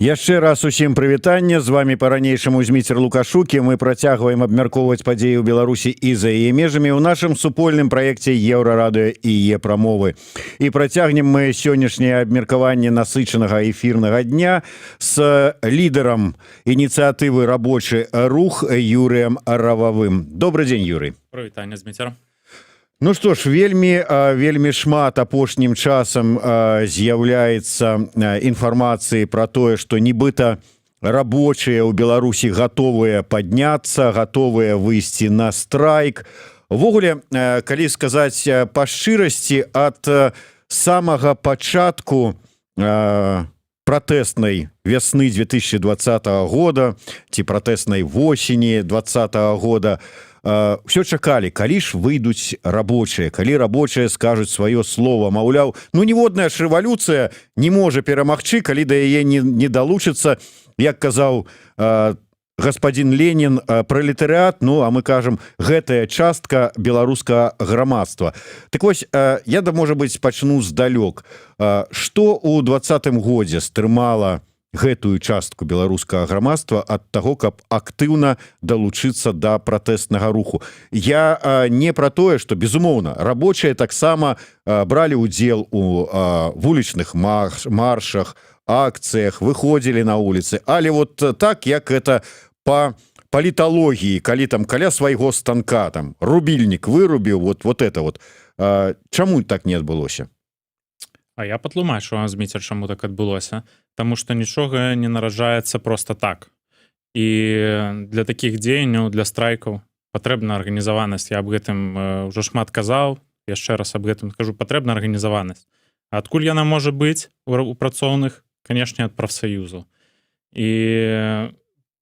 Яшчэ раз усім прывітанне, з вами па-ранейшаму Зміцер Лукашукі. Мы працягваем абмяркоўваць падзеі ў Беларусі і за яе межамі ў нашым супольным праекце Еўрарадыё і Е-прамовы. І працягнем мы сённяшняе абмеркаванне насычанага эфірнага дня з лідарам ініцыятывы «Рабочы рух» Юрыем Рававым. Добрый дзень, Юрый. Прывітанне, Зміцер. Ну что ж, вельмі шмат апошнім часам з'яўляецца інфармацыі про тое, што нібыта рабочыя ў Беларусі гатовыя падняцца, гатовыя выйсці на страйк. Увогуле, калі сказаць па шчырасці, ад самага пачатку пратэснай вясны 2020 года ці пратэснай восені 2020 года все чакалі, калі ж выйдуць рабочыя, калі рабочыя скажуць сваё слово, маўляў, ну ніводная ж рэвалюцыя не можа перамагчы, калі да яе не далучыцца, як казаў господин Ленин, пролетариат, ну а мы кажам, гэтая частка беларускага грамадства. Так вось, я можа быць пачну здалёк. Што ў 2020 годзе стрымала гэтую частку беларускага грамадства ад таго, каб актыўна далучыцца да пратэснага руху? Я не пра тое, што, безумоўна, рабочыя таксама бралі ўдзел у вулічных маршах, акцыях, выходзілі на вуліцы, але вот так, як это па паліталогіі, калі там каля свайго станка там рубільнік вырубіў, вот это вот. Чаму так не адбылося? А я патлумачу вам, Зміцер, чаму так адбылося. Таму што нічога не нараджаецца проста так. І для такіх дзеянняў, для страйкаў патрэбна арганізаванасць. Я аб гэтым ўжо шмат казаў, яшчэ раз аб гэтым кажу, патрэбна арганізаванасць. А адкуль яна можа быць у працоўных? Канешне, ад прафсаюзу. І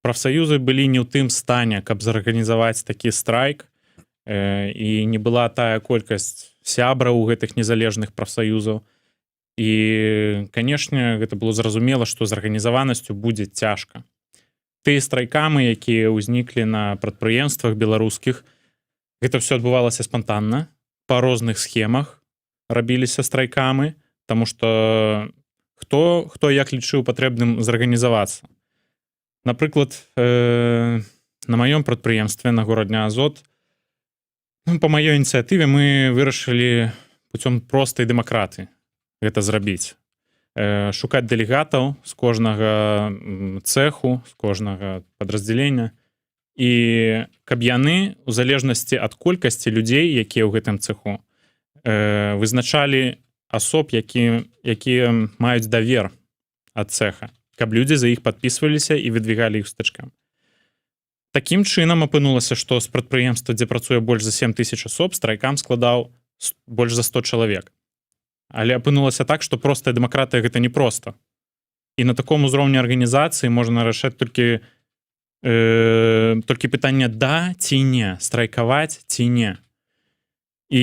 прафсаюзы былі не ў тым стане, каб зарганізаваць такі страйк, і не была тая колькасць сябраў у гэтых незалежных прафсаюзаў. І, канешне, гэта было зразумела, што з арганізаванасцю будзе цяжка. Тыя страйкамы, якія ўзніклі на прадпрыемствах беларускіх, гэта ўсё адбывалася спантанна, па розных схемах рабіліся страйкамы, таму што хто як лічыў патрэбным зарганізавацца. Напрыклад, на маём прадпрыемстве, на горадня Азот, па маёй ініцыятыве мы вырашылі путём простай дэмакраты гэта зрабіць. Шукаць дэлегатаў з кожнага цэху, з кожнага падраздзялення, і каб яны, у залежнасці ад колькасці людзей, якія ў гэтым цэху, вызначалі асоб, якія маюць давер ад цэха, каб людзі за іх падпісваліся і выдвігалі іх стачкам. Такім чынам апынулася, што з прадпрыемства, дзе працуе больш за 7 000 асоб, страйкам складаў больш за 100 чалавек. Але апынулася так, што простая дэмакратыя гэта непроста. І на таком узроўні арганізацыі можна рашаць толькі пытанне да ці не, страйкаваць ці не. І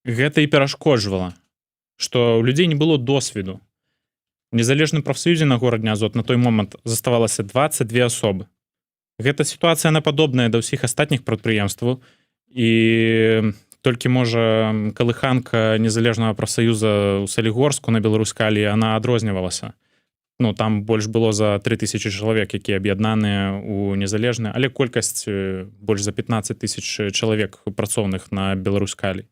гэта і перашкоджвала, што ў людзей не было досведу. У незалежным прафсаюзе на горадня Азот на той момант заставалася 22 асобы. Гэта сітуацыя, яна падобная да ўсіх астатніх прадпрыемстваў, і толькі, можа, калыханка незалежнага прафсаюза ў Салігорску на Беларускалі, яна адрознівалася. Ну, там больш было за 3000 чалавек, якія аб'яднаныя ў незалежныя, але колькасць больш за 15 000 чалавек працоўных на Беларускалі.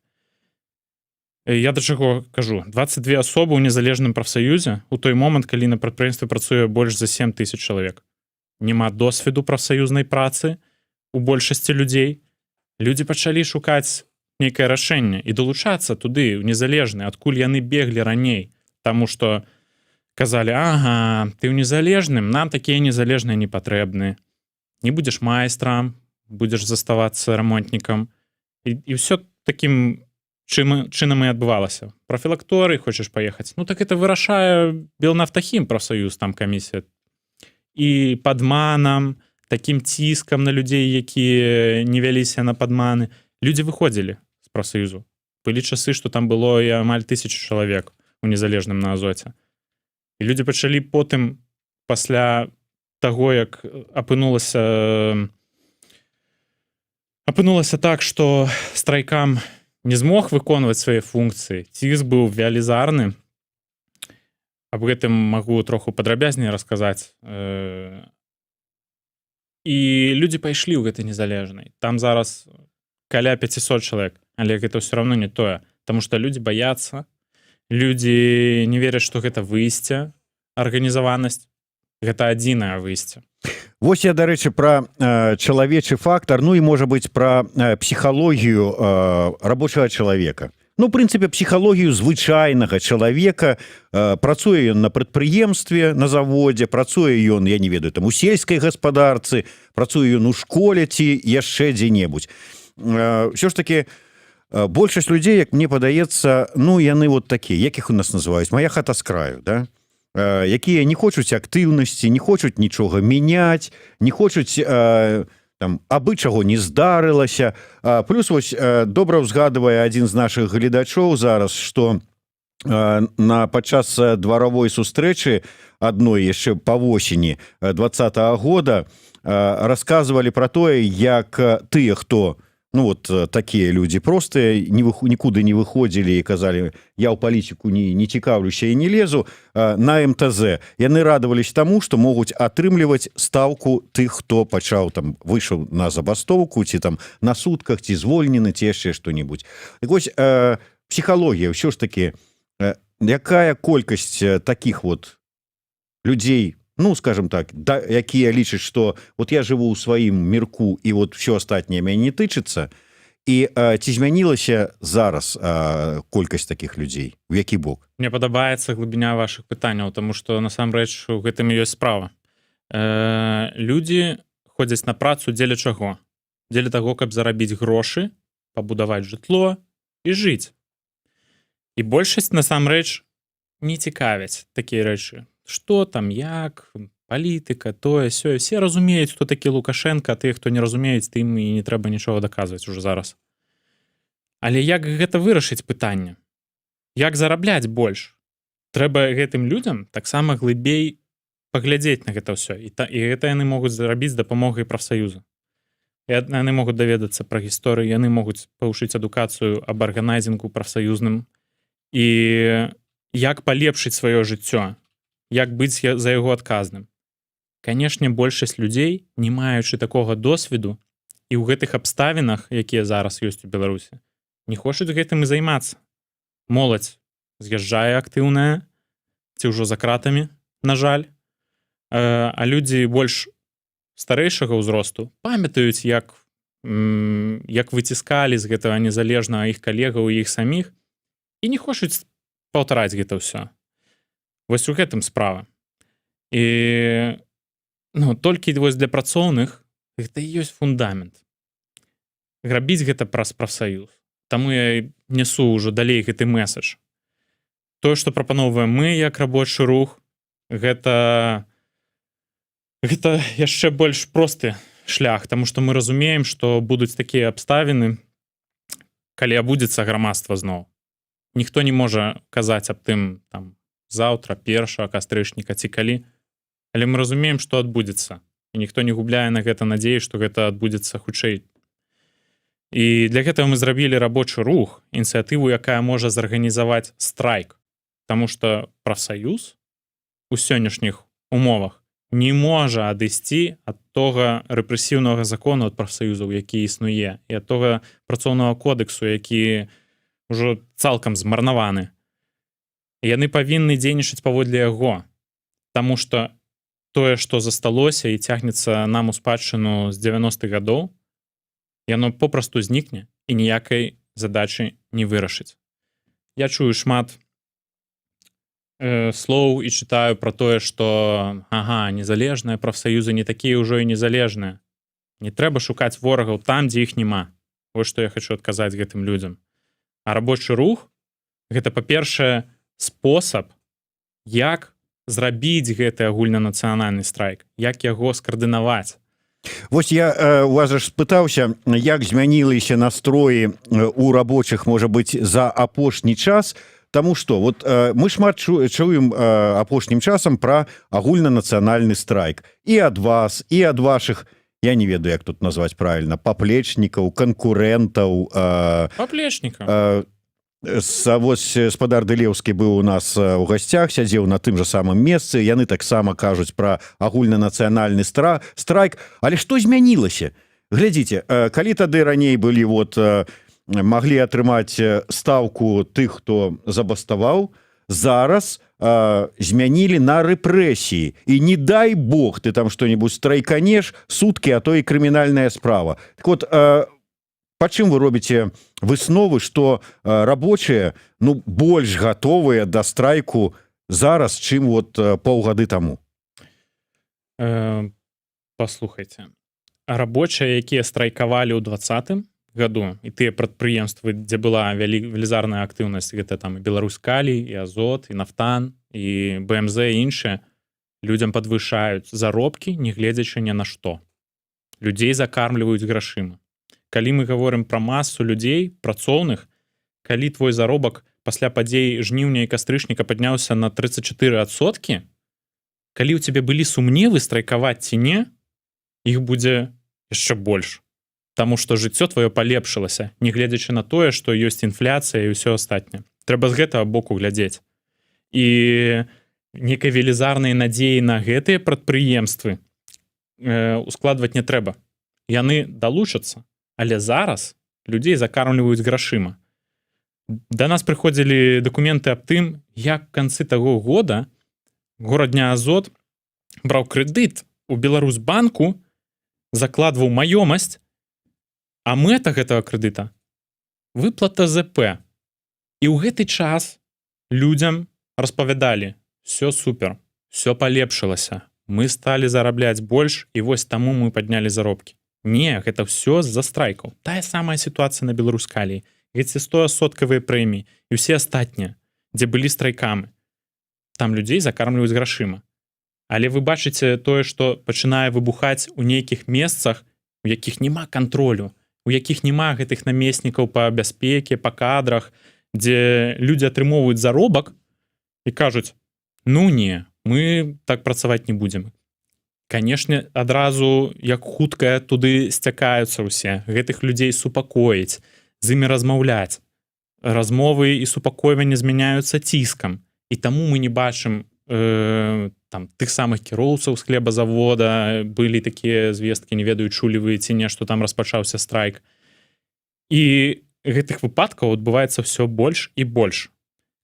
Я да чаго кажу? 22 асобы ў незалежным прафсаюзе у той момант, калі на прадпрыемстве працуе больш за 7 000 чалавек. Нема досведу прафсаюзнай працы у большасці людзей. Людзі пачалі шукаць нейкае рашэнне і далучацца туды, у незалежны, адкуль яны беглі раней. Таму што казалі, ага, ты ў незалежным, нам такія незалежныя не патрэбны. Не будзеш майстрам, будзеш заставацца рамонтнікам. І ўсё такім чынам і адбывалася. Прафілакторый хочаш паехаць? Ну так это вырашае Белнафтахім прафсаюз, там камісія. І падманам, такім ціскам на людзей, якія не вяліся на падманы. Людзі выходзілі з прафсаюзу. Былі часы, што там было і амаль 1000 чалавек у незалежным на Азоце. І людзі пачалі потым, пасля таго, як апынулася так, што страйкам не змог выконваць свае функцыі, ціск быў велізарны, аб гэтым магу троху падрабязней расказаць. І людзі пайшлі ў гэтай незалежнай. Там зараз каля 500 чалавек, але гэта ўсё равно не тое, таму што людзі баяцца, людзі не вераць, што гэта выйсце, арганізаванасць, гэта адзінае выйсце. Вось я, дарэчы, пра чалавечы фактар, ну і можа быць пра псіхалогію рабочага чалавека. Ну, в прынцыпе, псіхалогію звычайнага чалавека. Працуе ён на прадпрыемстве, на заводзе, працуе ён, я не ведаю, там у сельскай гаспадарцы, працуе ён у школе ці яшчэ дзе-небудзь. Ўсё ж таки, большасць людзей, як мне падаецца, ну, яны вот такія, якіх у нас называюць, моя хата з краю, да? Якія не хочуць актыўнасці, не хочуць нічога мяняць, не хочуць там абы чаго не здарылася. Плюс вось добра ўзгадвае адзін з нашых гледачоў зараз, што падчас дваровой сустрэчы адной яшчэ па восені 2020 года расказвалі пра тое, як тыя, хто ну вот такія людзі простыя, нікуды не выходзілі і казалі, я ў палітыку не цікаўлюся і не лезу, на МТЗ. Яны радаваліся таму, што могуць атрымліваць стаўку тых, хто пачаў там, выйшаў на забастоўку, ці там на сутках, ці звольнены, ці яшчэ што-небудзь. Так вось, псіхалогія, ўсё ж такі, якая колькасць такіх вот людзей, ну, скажем так, якія лічаць, што вот я жыву ў сваім мірку і вот все астатняе мяне не тычыцца, і ці змянілася зараз колькасць такіх людзей? У які бок? Мне падабаецца глыбіня вашых пытанняў, таму што насамрэч у гэтым і ёсць справа. Людзі ходзяць на працу дзеля чаго? Дзеля таго, каб зарабіць грошы, пабудаваць жытло і жыць. І большасць насамрэч не цікавяць такія рэчы. Што там, як, палітыка, тое, сёе. Все разумеюць, хто такі Лукашенко, а тыя, хто не разумеюць, тым і не трэба нічога даказваць уже зараз. Але як гэта вырашыць пытанне? Як зарабляць больш? Трэба гэтым людзям таксама глыбей паглядзець на гэта ўсё. І гэта яны могуць зрабіць з дапамогай прафсаюза. Яны могуць даведацца пра гісторыю, яны могуць павышыць адукацыю аб арганайзінгу прафсаюзным і як палепшыць сваё жыццё, як быць за яго адказным. Канешне, большасць людзей, не маючы такога досведу, і ў гэтых абставінах, якія зараз ёсць у Беларусі, не хочуць гэтым і займацца. Моладзь з'язджае актыўная, ці ўжо за кратамі, на жаль, а людзі больш старэйшага ўзросту памятаюць, як выціскалі з гэтага незалежнага іх калегаў і іх саміх, і не хочуць паўтараць гэта ўсё. Вось у гэтым справа. І ну, толькі вось для працоўных гэта і ёсць фундамент. Рабіць гэта праз прафсаюз. Таму я несу ўжо далей гэты месседж. Тое, што прапаноўваем мы як рабочы рух, гэта яшчэ больш просты шлях, таму што мы разумеем, што будуць такія абставіны, калі абудзецца грамадства зноў. Ніхто не можа казаць аб тым там заўтра, 1 кастрычніка ці калі, але мы разумеем, што адбудзецца, і ніхто не губляе на гэта надзеі, што гэта адбудзецца хутчэй. І для гэтага мы зрабілі рабочы рух, ініцыятыву, якая можа зарганізаваць страйк, таму што прафсаюз у сённяшніх умовах не можа адысці ад тога рэпрэсіўнага закону ад прафсаюзаў, які існуе, і ад тога працоўнага кодексу, які ўжо цалкам змарнаваны. Яны павінны дзейнічаць паводле яго, таму што тое, што засталося і цягнецца нам у спадчыну з 90-х гадоў, яно попросту знікне і ніякай задачы не вырашыць. Я чую шмат слоў і чытаю пра тое, што незалежныя прафсаюзы не такія ўжо і незалежныя. Не трэба шукаць ворагаў там, дзе іх няма. Вось што я хочу адказаць гэтым людзям. А рабочы рух — гэта, па-першае, спосаб, як зрабіць гэты агульнанацыянальны страйк, як яго скаардынаваць. Вось я у вас жа спытаўся, як змяніліся настроі у рабочых, можа быць, за апошні час, таму што вот мы шмат чуем апошнім часам пра агульнанацыянальны страйк. І ад вас, і ад вашых, я не ведаю, як тут назваць правільна, паплечнікаў, канкурэнтаў. Паплечнікаў. Вось спадар Дылеўскі быў у нас у гасцях, сядзеў на тым жа самым месцы. Яны таксама кажуць пра агульнанацыянальны страйк. Але што змянілася? Глядзіце, калі тады раней былі маглі атрымаць стаўку тых, хто забаставаў, зараз змянілі на рэпрэсіі. І не дай Бог ты там што-небудзь страйканеш, суткі, а то і крымінальная справа. Так вот, па чым вы робіце высновы, што рабочыя больш гатовыя да страйку зараз, чым паўгады таму? Паслухайце. Рабочыя, якія страйкавалі ў 2020 году, і тыя прадпрыемствы, дзе была велізарная актыўнасць, гэта там і Беларускалі, і Азот, і Нафтан, і БМЗ, і іншыя, людзям падвышаюць заробкі, не гледзячы ні на што. Людзей закармліваюць грашыма. Калі мы гаворым пра масу людзей, працоўных, калі твой заробак пасля падзей жніўня і кастрычніка падняўся на 34%, калі ў цябе былі сумневы, страйкаваць ці не, іх будзе яшчэ больш. Таму што жыццё твоё палепшылася, не гледзячы на тое, што ёсць інфляцыя і ўсё астатняе. Трэба з гэтага боку глядзець. І некай велізарнай надзеі на гэтыя прадпрыемствы ускладваць не трэба. Яны далучацца, але зараз людзей закармліваюць грашыма. Да нас прыходзілі дакументы аб тым, як в канцы таго года горадня Азот браў крэдыт у Беларусбанку, закладваў маёмасць, а мэта гэтага крэдыта — выплата ЗП. І ў гэты час людзям распавядалі: «Всё супер, всё палепшылася, мы сталі зарабляць больш, і вось таму мы паднялі заробкі». Не, гэта ўсё з-за страйкаў. Тая самая сітуацыя на Беларускалі. Гэты 100% прэміі і ўсе астатнія, дзе былі страйкамы. Там людзей закармліваюць грашыма. Але вы бачыце тое, што пачынае выбухаць у нейкіх месцах, у якіх няма кантролю, у якіх няма гэтых намеснікаў па бяспеке, па кадрах, дзе людзі атрымоўваюць заробак і кажуць: не, мы так працаваць не будзем. Канешне, адразу, як хутка туды сцякаюцца ўсе, гэтых людзей супакоіць, з імі размаўляць. Размовы і супакойванне змяняюцца ціскам. І таму мы не бачым тых самых кіроўцаў з хлебазавода, былі такія звесткі, не ведаю, чулі вы ці не, што там распачаўся страйк. І гэтых выпадкаў адбываецца ўсё больш і больш.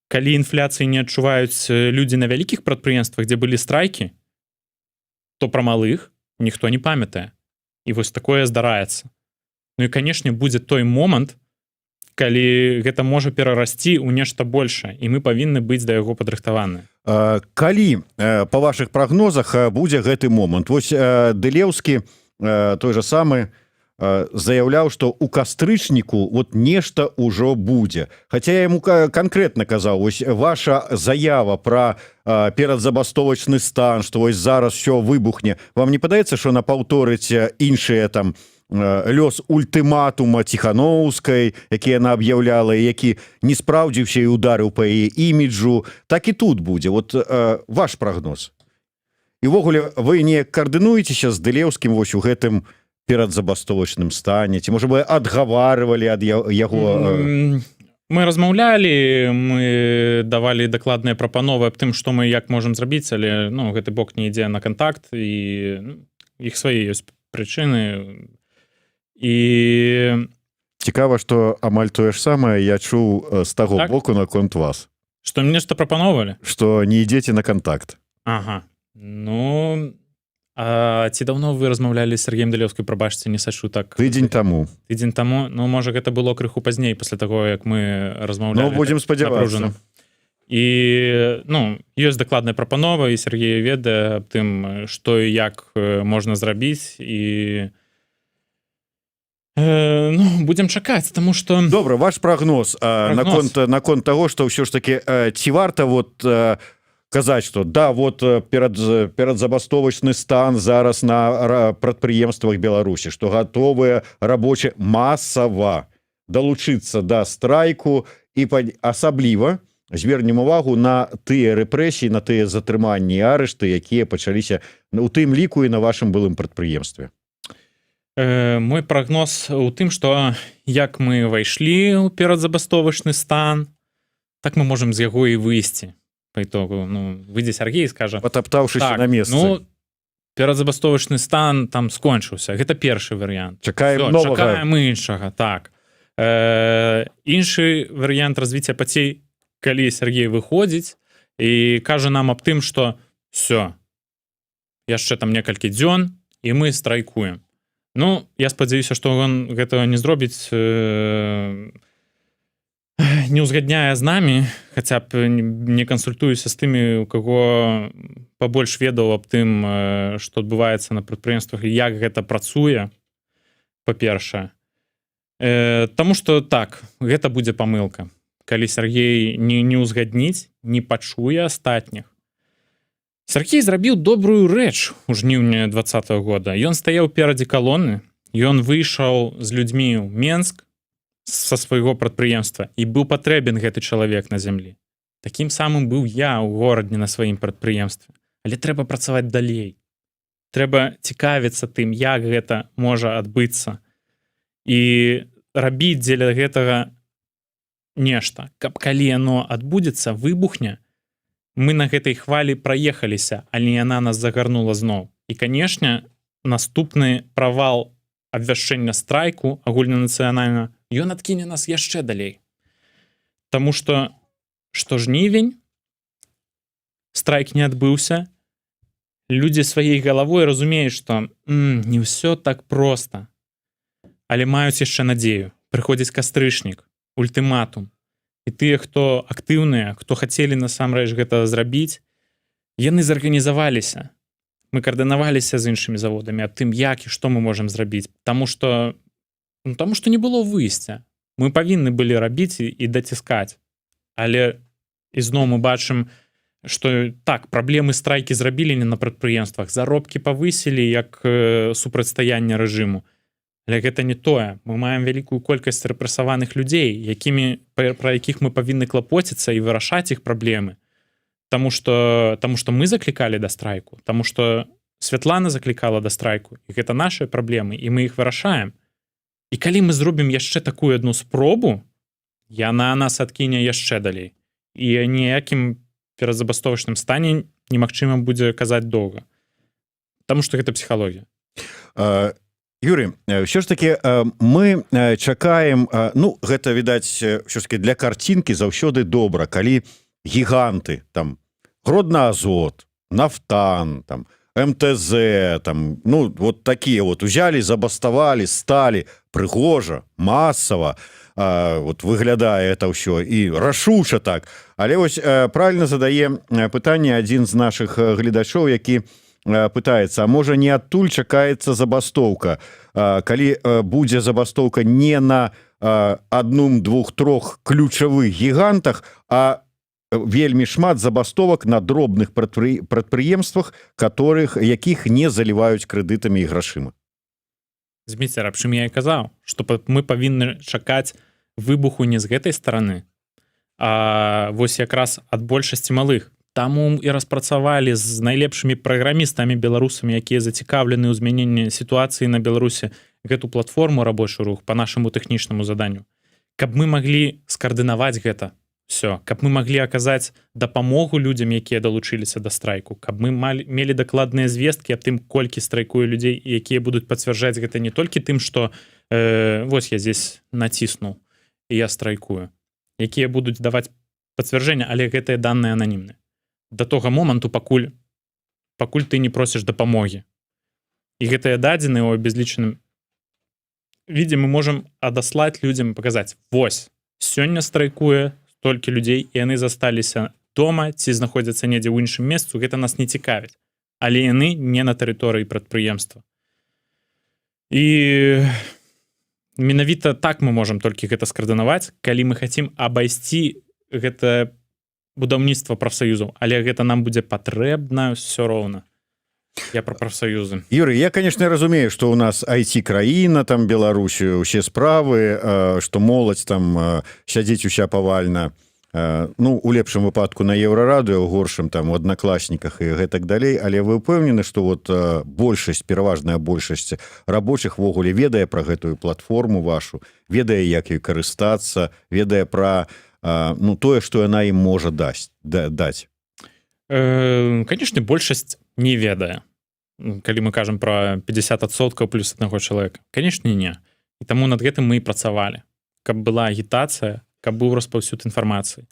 Калі інфляцыі не адчуваюць людзі на вялікіх прадпрыемствах, дзе былі страйкі, то пра малых ніхто не памятае. І вось такое здараецца. І, канешне, будзе той момант, калі гэта можа перарасці ў нешта большае, і мы павінны быць да яго падрыхтаваныя. Калі па вашых прагнозах будзе гэты момант? Вось Дылеўскі той жа самы заяўляў, што ў кастрычніку нешта ўжо будзе. Хаця я яму канкрэтна казаў, вось ваша заява пра перадзабастовачны стан, што вось зараз ўсё выбухне, вам не падаецца, што напаўторыць іншыя там лёс ультыматума Ціханоўскай, які яна аб'яўляла, які не спраўдзіўся і ударыў па яе іміджу, так і тут будзе. Ваш прагноз. І ўвогуле вы не каардынуецеся з Дылеўскім вось у гэтым перадзабастовачным стане, ці можа бы адгаварвалі ад яго? Мы размаўлялі, мы давалі дакладныя прапановы аб тым, што мы як можам зрабіць, але гэты бок не ідзе на кантакт, і іх свае ёсць прычыны. І цікава, што амаль тое ж самае я чуў з таго боку наконт вас. Што мне нешта прапановалі? Што не ідзеце на кантакт. Ага. А ці даўно вы размаўлялі з Сергеем Дылеўскім, прабачце, не сачу так? Тыдзень таму. Тыдзень таму? Можа, гэта было крыху пазней, пасля таго, як мы размаўлялі. Будзем спадзявацца. І ёсць дакладная прапанова, і Сергей ведае аб тым, што і як можна зрабіць, і будзем чакаць, таму што... Добра, ваш прагноз наконт таго, што ўсё ж такі ці варта казаць, што перадзабастовачны стан зараз на прадпрыемствах Беларусі, што гатовыя рабочыя масава далучыцца да страйку, і асабліва звернем увагу на тыя рэпрэсіі, на тыя затрыманні і арышты, якія пачаліся у тым ліку і на вашым былым прадпрыемстве. Мой прагноз у тым, што як мы ўвайшлі ў перадзабастовачны стан, так мы можам з яго і выйсці. Па ітогу, выйдзе Сяргей і скажа: Патаптаўшыся на месцы. Перадзабастовачны стан там скончыўся. Гэта першы варыянт. Чакаем новага. Чакаем іншага, так. Іншы варыянт развіцця падзей, калі Сяргей выходзіць і кажа нам аб тым, што всё, яшчэ там некалькі дзён, і мы страйкуем. Я спадзяюся, што ён гэтага не зробіць, не ўзгадняе з намі, хаця б не кансультуюся з тымі, у каго пабольш ведаў аб тым, што адбываецца на прадпрыемствах і як гэта працуе, па-першае. Таму што так, гэта будзе памылка. Калі Сяргей не ўзгадніць, не пачуе астатніх. Сяргей зрабіў добрую рэч у жніўні 2020 года. Ён стаяў перадзе калоны, ён выйшаў з людзьмі ў Менск са свайго прадпрыемства і быў патрэбен гэты чалавек на зямлі. Такім самым быў я ў горадзе на сваім прадпрыемстве. Але трэба працаваць далей. Трэба цікавіцца тым, як гэта можа адбыцца. І рабіць дзеля гэтага нешта. Каб калі яно адбудзецца, выбухне, мы на гэтай хвалі праехаліся, але яна нас загарнула зноў. І, канешне, наступны правал абвяшчэння страйку агульнанацыянальна, ён адкіне нас яшчэ далей. Таму што жнівень, страйк не адбыўся, людзі сваёй галавой разумеюць, што не ўсё так проста. Але маюць яшчэ надзею. Прыходзіць кастрычнік, ультыматум. І тыя, хто актыўныя, хто хацелі насамрэч гэта зрабіць, яны зарганізаваліся. Мы каардынаваліся з іншымі заводамі аб тым, як і што мы можам зрабіць. Таму што не было выйсця. Мы павінны былі рабіць і даціскаць. Але ізноў мы бачым, што так, праблемы страйкі зрабілі не на прадпрыемствах, заробкі павысілі як супрацьстаянне рэжыму. Але гэта не тое. Мы маем вялікую колькасць рэпрэсаваных людзей, пра якіх мы павінны клапоціцца і вырашаць іх праблемы. Таму што мы заклікалі да страйку, таму што Святлана заклікала да страйку, і гэта нашыя праблемы, і мы іх вырашаем. І калі мы зробім яшчэ такую адну спробу, яна нас адкіне яшчэ далей. І ніякім перадзабастовачным стане немагчыма будзе казаць доўга. Таму што гэта псіхалогія. Юрий, все ж таки мы чакаем, гэта, відаць, все ж таки для картинки заўсёды добра, калі гіганты, там, Гродно-Азот, Нафтан, там, МТЗ, там, вот такие вот узялі, забаставалі, сталі прыгожа, масава, вот выглядае это ўсё, і рашуча так. Але вось правильно задае пытанне адзін з нашых гледачоў, які пытаецца, а можа не адтуль чакаецца забастоўка, калі будзе забастоўка не на адным, двух, трох ключавых гігантах, а вельмі шмат забастовак на дробных прадпрыемствах, якіх не заліваюць крэдытамі і грашыма. Зміцер, аб чым я і казаў, што мы павінны чакаць выбуху не з гэтай стараны, а вось якраз ад большасці малых. Таму і распрацавалі з найлепшымі праграмістамі беларусамі, якія зацікаўлены ў змяненні сітуацыі на Беларусі, гэту платформу рабочы рух па нашаму тэхнічнаму заданню. Каб мы маглі скаардынаваць гэта все, каб мы маглі аказаць дапамогу людзям, якія далучыліся да страйку, каб мы мелі дакладныя звесткі аб тым, колькі страйкуе людзей, якія будуць пацвярджаць гэта не толькі тым, што вось я здесь націснуў і я страйкую, якія будуць даваць пацвярджэнне, але гэтыя даныя ананімныя. Да того моманту, пакуль ты не просіш дапамогі. І гэтыя дадзеныя ў абязлічаным відзе мы можам адаслаць людзям, паказаць, вось, сёння страйкуе столькі людзей, і яны засталіся дома ці знаходзяцца недзе ў іншым месцу, гэта нас не цікавіць. Але яны не на тэрыторыі прадпрыемства. І менавіта так мы можам толькі гэта скаардынаваць, калі мы хацім абайсці гэта будаўніцтва прафсаюзаў, але гэта нам будзе патрэбна ўсё роўна. Я про прафсаюзы. Юрий, я, конечно, разумею, что у нас IT-краіна, там Беларусь, усе справы, что моладзь там сядзіць уся павальна Ну у лепшым выпадку на еўрарадыё, у горшым там у аднакласніках і гэтак далей, але вы ўпэўнены, што вот большасць, пераважная большасць рабочых ввогуле ведае пра гэтую платформу вашу, ведае, як ёй карыстацца, ведае пра ну тое, што яна ім можа даць. Канешне, большасць не ведае, калі мы кажам пра 50% плюс аднаго чалавека. Канешне, не. І таму над гэтым мы і працавалі, каб была агітацыя, каб быў распаўсюд інфармацыі.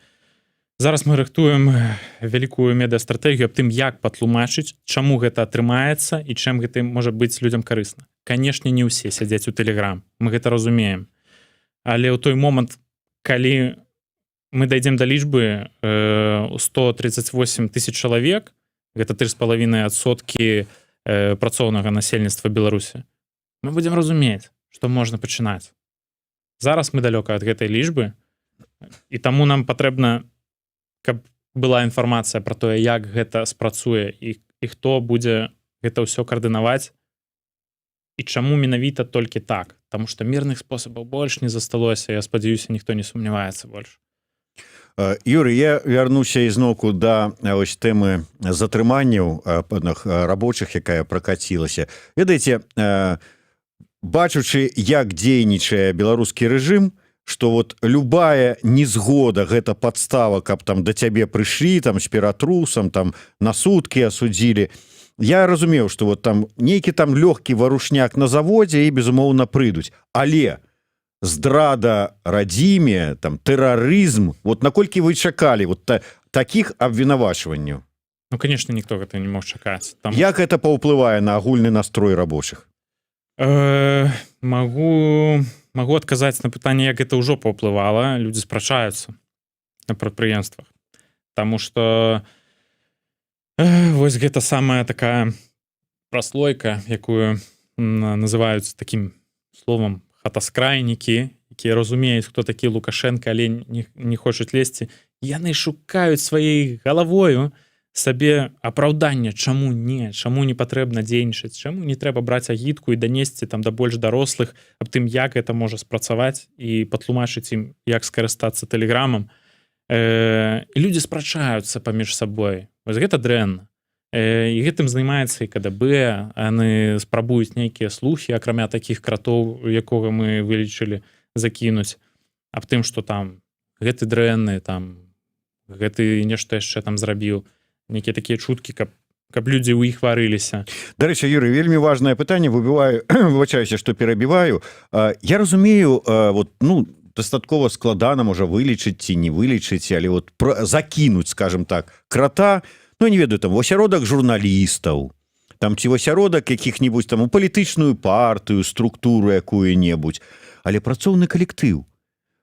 Зараз мы рыхтуем вялікую медыастратэгію аб тым, як патлумачыць, чаму гэта атрымаецца і чым гэта можа быць людзям карысна. Канешне, не ўсе сядзяць у Telegram, мы гэта разумеем. Але ў той момант, калі мы дайдзем да лічбы 138 тысяч чалавек, гэта 3,5% працоўнага насельніцтва Беларусі, мы будзем разумець, што можна пачынаць. Зараз мы далёка ад гэтай лічбы, і таму нам патрэбна, каб была інфармацыя пра тое, як гэта спрацуе і хто будзе гэта ўсё каардынаваць і чаму менавіта толькі так, таму што мірных спосабаў больш не засталося, я спадзяюся, ніхто не сумняваецца больш. Юрый, я вярнуся ізноўку да ось тэмы затрыманняў рабочых, якая пракацілася. Ведаеце, бачучы, як дзейнічае беларускі рэжым, што вот любая незгода гэта падстава, каб там да цябе прыйшлі там з ператрусам, там на суткі асудзілі. Я разумеў, што вот там нейкі там лёгкі варушняк на заводзе і безумоўна прыйдуць. Але здрада радзіме, там тэрарызм, вот наколькі вы чакалі вот такіх абвінавачванняў? Ну, конечно, ніхто гэта не мог чакаць. Як гэта паўплывае на агульны настрой рабочых? Магу адказаць на пытанне, як гэта ўжо паўплывала. Людзі спрачаюцца на прадпрыемствах. Таму што вось гэта самая такая праслойка, якую называюць такім словам хатаскрайнікі, якія разумеюць, хто такі Лукашенко, але не хочуць лезці. Яны шукаюць сваёй галавою сабе апраўданне, чаму не патрэбна дзейнічаць, чаму не трэба браць агітку і данесці там да больш дарослых аб тым, як гэта можа спрацаваць і патлумачыць ім, як скарыстацца тэлеграмам. І людзі спрачаюцца паміж сабой. Вось гэта дрэнна. І гэтым займаецца і КДБ, яны спрабуюць нейкія слухі, акрамя такіх кратоў, якога мы вылічылі, закінуць, аб тым, што там гэты дрэнны, там гэты нешта яшчэ там зрабіў. Некія такія чуткі, каб людзі ў іх варыліся. Дарэчы, Юрый, вельмі важнае пытанне, выбачаюся, што перабіваю. Я разумею, вот, ну, дастаткова складана можа вылічыць ці не вылічыць, але вот закінуць, скажем так, крата, ну, не ведаю, там, в асяродак журналістаў, там, ці в асяродак якіх-небудзь там у палітычную партыю, структуру якую-небудзь, але працоўны калектыў.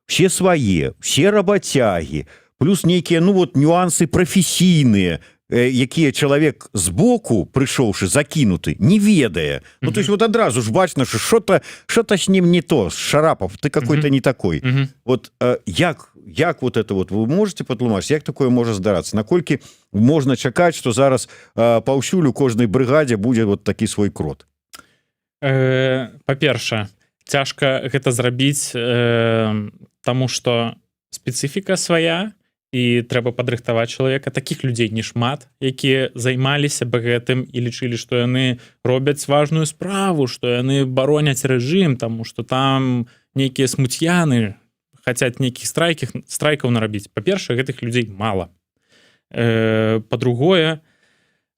Все свае, все рабацягі, плюс нейкія, ну, вот, нюансы прафесійныя, якія чалавек збоку, прыйшоўшы, закінуты, не ведае. Ну, то есть, вот адразу ж бачна, што что-то с ним не то, Шарапов, ты какой-то не такой. Вот як вот это вот, вы можете патлумачыць, як такое можа здарацца? Наколькі можна чакаць, што зараз паўсюль у кожнай брыгадзе будзе вот такі свой крот? Па-першае, цяжка гэта зрабіць, таму што спецыфіка свая, і трэба падрыхтаваць чалавека. Такіх людзей не шмат, якія займаліся бы гэтым і лічылі, што яны робяць важную справу, што яны бароняць рэжым, таму што там нейкія смуцьяны хацяць нейкіх страйкаў нарабіць. Па-першае, гэтых людзей мала. Па-другое,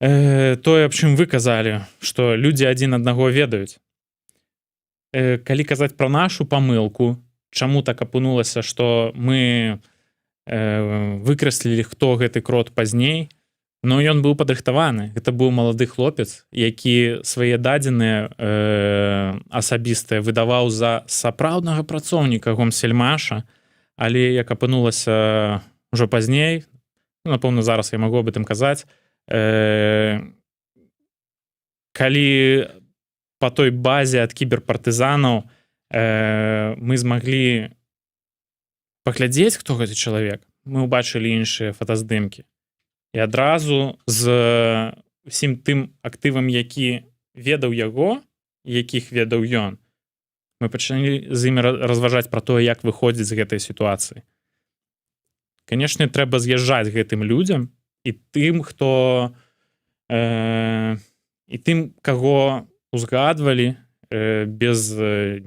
тое, аб чым вы казалі, што людзі адзін аднаго ведаюць. Калі казаць пра нашу памылку, чаму так апынулася, што мы выкраслілі, хто гэты крот пазней, но ён быў падрыхтаваны. Гэта быў малады хлопец, які свае дадзеныя асабістыя выдаваў за сапраўднага працоўніка гомсельмаша, але як апынулася ўжо пазней, ну, напэўна, зараз я магу об этом казаць, калі па той базе ад кіберпартызанаў мы змаглі паглядзець, хто гэты чалавек, мы ўбачылі іншыя фотаздымкі. І адразу з усім тым актывам, які ведаў яго, якіх ведаў ён, мы пачалі з імі разважаць пра тое, як выходзіць з гэтай сітуацыі. Канешне, трэба з'язджаць гэтым людзям і тым, хто і тым, каго узгадвалі без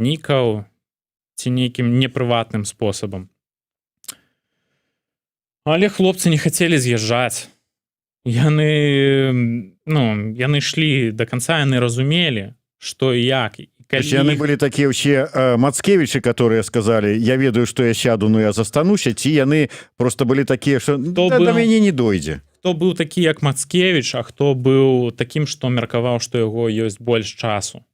нікаў ці нейкім непрыватным спосабам. Але хлопцы не хацелі з'язджаць. Яны ішлі да канца, яны разумелі, што і як. Яны былі такія ўсе Мацкевічы, которые сказалі, я ведаю, што я сяду, но я застануся, ці яны просто былі такія, што да мяне не дойдзе. Хто быў такі, як Мацкевіч, а хто быў такім, што меркаваў, што яго ёсць больш часу.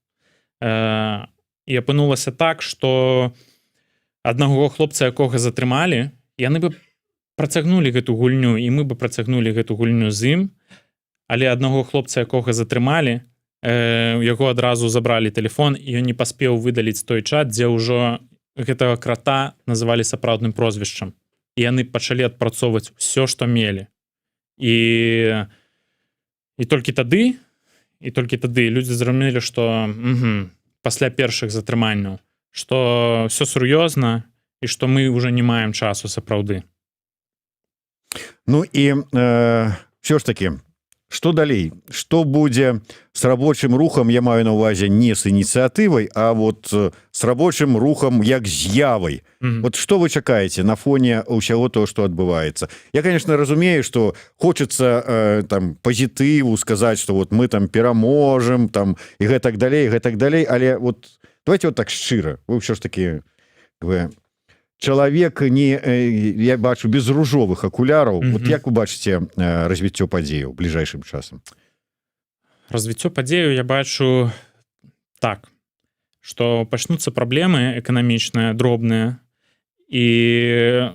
І апынулася так, што аднаго хлопца, якога затрымалі, яны бы працягнулі гэту гульню, і мы бы працягнулі гэту гульню з ім, але аднаго хлопца, якога затрымалі, яго адразу забралі тэлефон, і ён не паспеў выдаліць той чат, дзе ўжо гэтага крата называлі сапраўдным прозвішчам. І яны пачалі адпрацоўваць усё, што мелі. І толькі тады людзі зразумелі, што пасля першых затрыманняў, што ўсё сур'ёзна і што мы ўжо не маем часу сапраўды. Ну і ўсё ж такі, што далей? Што будзе з рабочым рухам, я маю на ўвазе не з ініцыятывай, а вот з рабочым рухам як з'явай. Вот што вы чакаеце на фоне ўсяго того, што адбываецца? Я, конечно, разумею, што хочацца там пазітыву сказаць, што вот мы там пераможам, там і гэтак далей, але вот давайте вот так шчыра. Вы ўсё ж такі чалавек не, я бачу, без ружовых акуляраў. Вот як вы бачыце развіццё падзеяў бліжэйшым часам? Развіццё падзеяў я бачу так, што пачнуцца праблемы эканамічныя, дробныя, і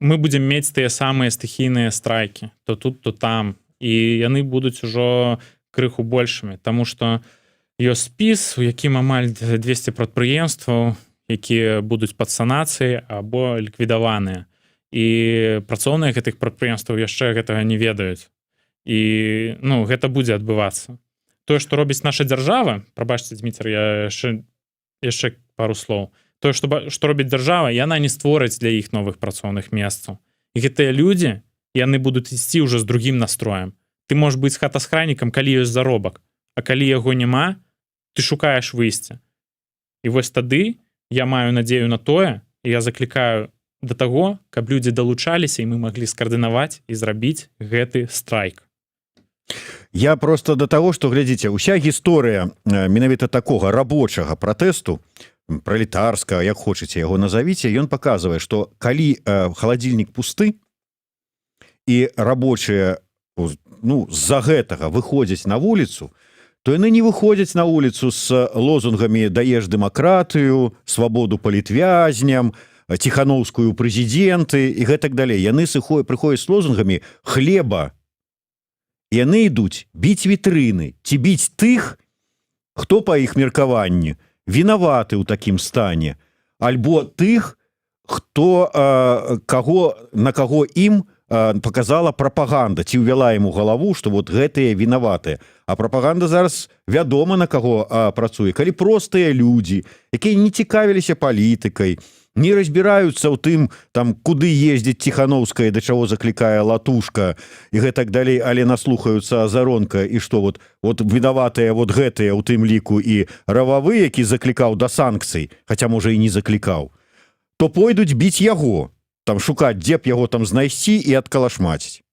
мы будзем мець тыя самыя стыхійныя страйкі, то тут, то там, і яны будуць ужо крыху большымі, таму што ёсць спіс, у якім амаль 200 прадпрыемстваў, якія будуць пад санацыяй або ліквідаваныя. І працоўныя гэтых прадпрыемстваў яшчэ гэтага не ведаюць. І гэта будзе адбывацца. Тое, што робіць наша дзяржава, прабачце, Дмітр, я яшчэ пару слоў. Тое, што робіць дзяржава, яна не створыць для іх новых працоўных месцаў. І гэтыя людзі, яны будуць ісці ўжо з другім настроем. Ты можаш быць хатасхраннікам, калі ёсць заробак, а калі яго няма, ты шукаеш выйсце. І вось тады я маю надзею на тое, і я заклікаю да таго, каб людзі далучаліся, і мы маглі скаардынаваць і зрабіць гэты страйк. Я просто да таго, што, глядзіце, уся гісторыя менавіта такога рабочага пратэсту, пралетарскага, як хочаце яго назавіце, ён паказвае, што калі халадзільнік пусты, і рабочыя з-за гэтага выходзяць на вуліцу, то яны не выходзяць на вуліцу з лозунгамі «Даеш дэмакратыю», «Свабоду палітвязням», «Ціхановскую прэзідэнты» і гэтак далей. Яны прыходзяць з лозунгамі «Хлеба». Яны ідуць біць вітрыны, ці біць тых, хто, па іх меркаванні, вінаваты ў такім стане, альбо тых, на каго ім показала прапаганда, ці ўвяла ему галаву, што вот гэтыя вінаватыя. А прапаганда зараз вядома, на каго працуе. Калі простыя людзі, якія не цікавіліся палітыкай, не разбіраюцца ў тым, там, куды ездзіць Ціхановская, да чаго заклікае Латушка і гэтак далей, але наслухаюцца Азаронка, і што вот вінаватыя вот гэтыя ў тым ліку і Рававы, які заклікаў да санкцый, хаця, можа, і не заклікаў, то пойдуць біць яго, там шукаць, дзе б яго там знайсці і адкалашмаціць.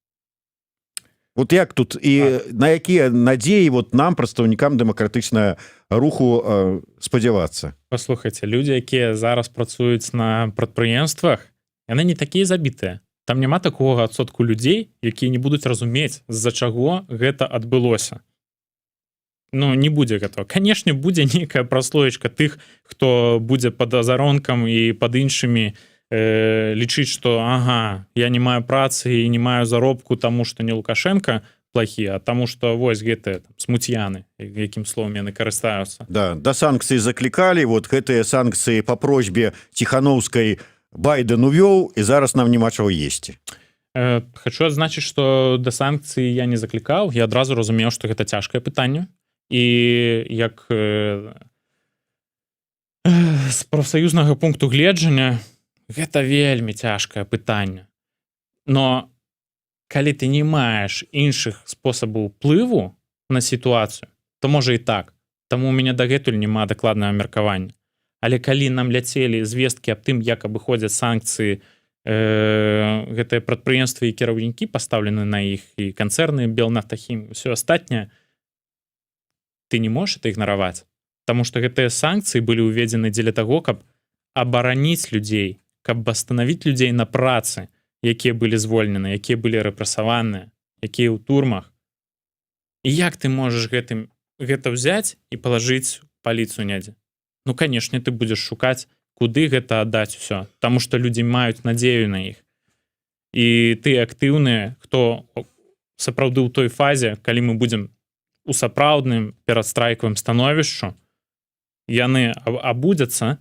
Вот як тут і на якія надзеі вот нам, прадстаўнікам дэмакратычнага руху, спадзявацца? Паслухайце, людзі, якія зараз працуюць на прадпрыемствах, яны не такія забітыя. Там няма такога адсотку людзей, якія не будуць разумець, з-за чаго гэта адбылося. Не будзе гэтага. Канешне, будзе нейкая праслоечка тых, хто будзе пад Азаронкам і пад іншымі лічыць, што я не маю працы і не маю заробку, таму што не Лукашенко плохі, а таму што вось гэтыя смуцьяны, якім словам яны карыстаюцца. Да санкцыі заклікалі, вот гэтыя санкцыі па просьбе Ціхановскай Байден увёў, і зараз нам няма чаго есці. Хачу адзначыць, што да санкцый я не заклікаў, я адразу разумеў, што гэта цяжкае пытанне, і як з прафсаюзнага пункту гледжання Гэта вельмі цяжкае пытанне. Но калі ты не маеш іншых спосабаў ўплыву на сітуацыю, то можа і так. Таму у мяне дагэтуль няма дакладнага меркавання. Але калі нам ляцелі звесткі аб тым, як абыходзяць санкцыі гэтыя прадпрыемствы і кіраўнікі пастаўлены на іх, і канцэрны Белнафтахім, ўсё астатняе, ты не можаш это ігнараваць. Таму што гэтыя санкцыі былі ўведзены дзеля таго, каб абараніць людзей, каб астанавіць людзей на працы, якія былі звольнены, якія былі рэпрэсаваныя, якія ў турмах. І як ты можаш гэта ўзяць і палажыць паліцыю недзе? Ну, канешне, ты будзеш шукаць, куды гэта аддаць усё, таму што людзі маюць надзею на іх. І ты актыўныя, хто сапраўды ў той фазе, калі мы будзем у сапраўдным перадстрайкавым становішчу, яны абудзяцца,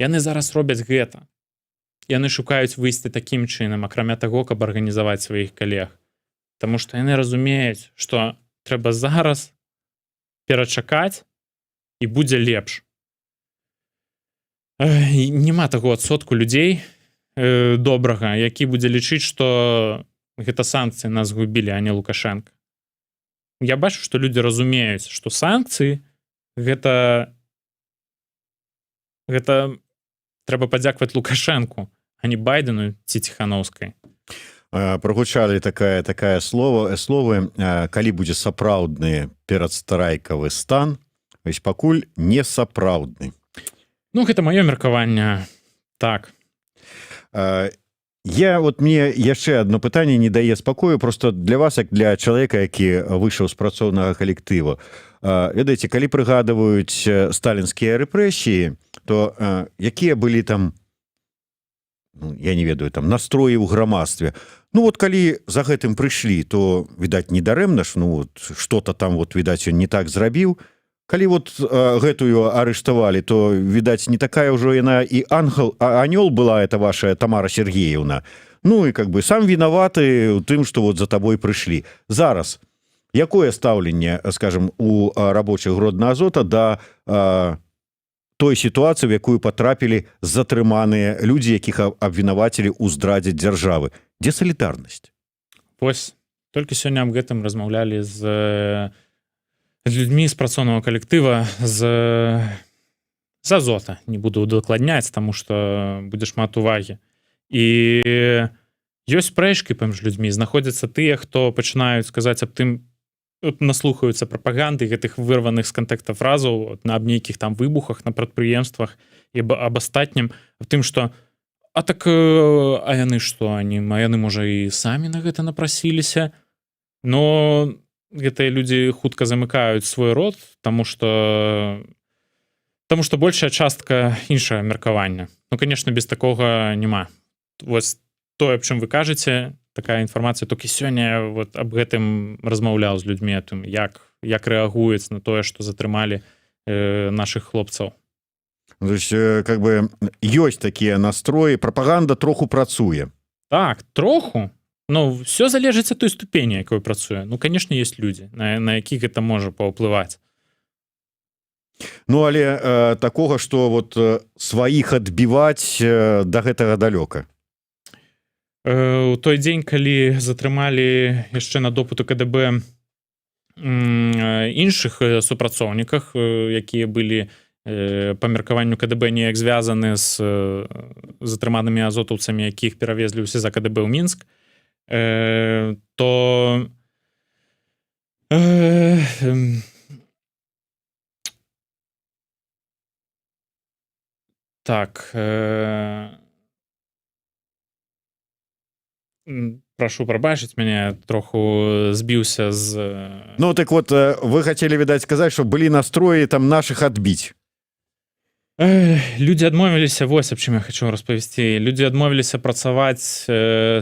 яны зараз робяць гэта. Яны шукаюць выйсці такім чынам, акрамя таго, каб арганізаваць сваіх калег. Таму што яны разумеюць, што трэба зараз перачакаць і будзе лепш. Няма таго адсотку людзей добрага, які будзе лічыць, што гэта санкцыі нас згубілі, а не Лукашенко. Я бачу, што людзі разумеюць, што санкцыі гэта трэба падзякаваць Лукашенку, а не Байдену ці Ціханаўскай. Прогучалі такая словы, калі будзе сапраўдны перадстрайкавы стан, вось пакуль не сапраўдны. Ну, гэта маё меркаванне. Так. Мне яшчэ одно пытанне не дае спакою, просто для вас, як для чалавека, які выйшаў з працоўнага калектыву. Ведаеце, калі прыгадваюць сталінскія рэпрэсіі, то якія былі там, я не ведаю, там настроі ў грамадстве. Калі за гэтым прыйшлі, то, відаць, недарэмна ж, што-то там, відаць, ён не так зрабіў. Калі гэтую арыштавалі, то, відаць, не такая ўжо яна і анёл была, это ваша Тамара Сергеевна. І сам вінаваты ў тым, што за табой прыйшлі. Зараз, якое стаўленне, скажем, у рабочых Гродна-Азота да той сітуацыі, в якую патрапілі затрыманыя людзі, якіх абвінавацілі ў здрадзе дзяржавы? Дзе салідарнасць? Вось, толькі сёння аб гэтым размаўлялі з людзьмі з працоўнага калектыва з Азота. Не буду удакладняць, таму што будзе шмат увагі. І ёсць спрэчкі паміж людзьмі, знаходзяцца тыя, хто пачынаюць казаць аб тым, наслухаюцца прапаганды гэтых вырваных з кантэкста фразаў аб нейкіх там выбухах на прадпрыемствах і аб астатнім, аб тым, што яны што, яны, можа, і самі на гэта напрасіліся, но гэтыя людзі хутка замыкаюць свой рот, таму што большая частка іншага меркавання. Канешне, без такога няма. Вось тое, аб чым вы кажаце, такая інфармацыя, толькі сёння аб гэтым размаўляў з людзьмі, тым, як рэагуюць на тое, што затрымалі нашых хлопцаў. То есть, ёсць такія настроі, прапаганда троху працуе. Так, троху. Все залежыць ад той ступені, якой працуе. Канешне, ёсць людзі, на якіх гэта можа паўплываць. Але такога, што сваіх адбіваць да гэтага далёка. У той дзень, калі затрымалі яшчэ на допыту КДБ іншых супрацоўніках, якія былі па меркаванню КДБ неяк звязаны з затрыманымі азотаўцамі, якіх перавезлі ўсе за КДБ ў Мінск, то так, прашу прабачыць, мяне троху збіўся з... вы хацелі, відаць, сказаць, што былі настроі там нашых адбіць. Людзі адмовіліся, вось аб чым я хочу распавесці. Людзі адмовіліся працаваць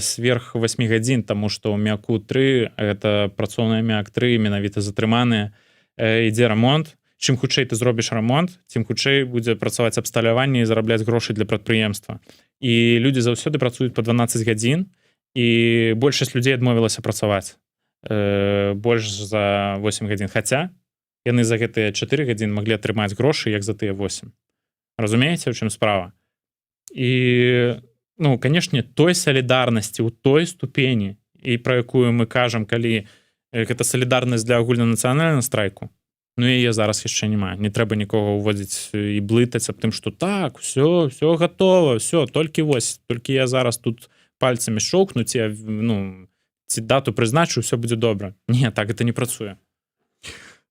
сверх 8 гадзін, таму што ў МЯКу-3, гэта працоўная МЯК-3, менавіта затрыманыя, ідзе рамонт. Чым хутчэй ты зробіш рамонт, тым хутчэй будзе працаваць абсталяванне і зарабляць грошы для прадпрыемства. І людзі заўсёды працуюць па 12 гадзін, і большасць людзей адмовілася працаваць больш за 8 гадзін. Хаця яны за гэтыя 4 гадзіны маглі атрымаць грошы, як за тыя 8. Разумееце, у чым справа? і ну канешне той салідарнасці у той ступені і про якую мы кажам калі гэта салідарнасць для агульнанацыянальнага страйку ну яе зараз яшчэ няма не трэба нікога ўводзіць і блытаць аб тым што так все готова все толькі я зараз тут пальцамі шоўкну ці ну ці дату прызначу все будзе добра не так это не працуе.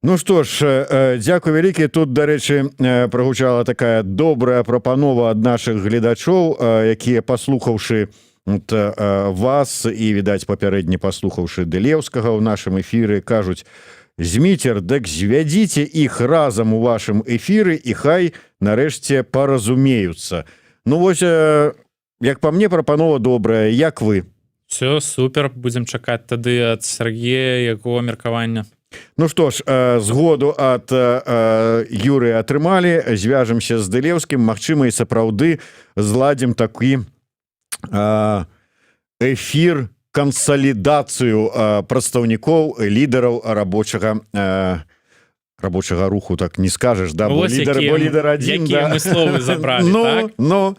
Ну што ж, дзякуй вялікі. Тут, дарэчы, прагучала такая добрая прапанова ад нашых гледачоў, якія, паслухаўшы вас і, відаць, папярэдне паслухаўшы Дылеўскага ў нашым эфіры, кажуць: Зміцер, дык звядзіце іх разам у вашым эфіры і хай нарэшце паразумеюцца. Ну вось, як па мне, прапанова добрая. Як вы? Все, супер, будзем чакаць тады ад Сергея яго меркавання. Ну што ж, згоду ад Юрыя атрымалі, звяжемся з Дылеўскім, магчыма і сапраўды зладзім такі эфір, кансалідацыю прадстаўнікоў, лідараў рабочага руху, так не скажаш, да, бо лідар адзін, да. Мы словы забралі, так? Ну,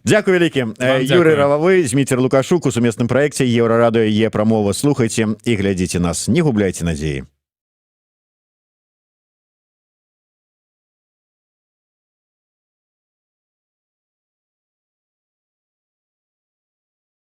дзякуй вялікі. Юрый Рававы, Зміцер Лукашук у сумесным праекце Еўрарадыё Е-прамова. Слухайце і глядзіце нас, не губляйце надзеі.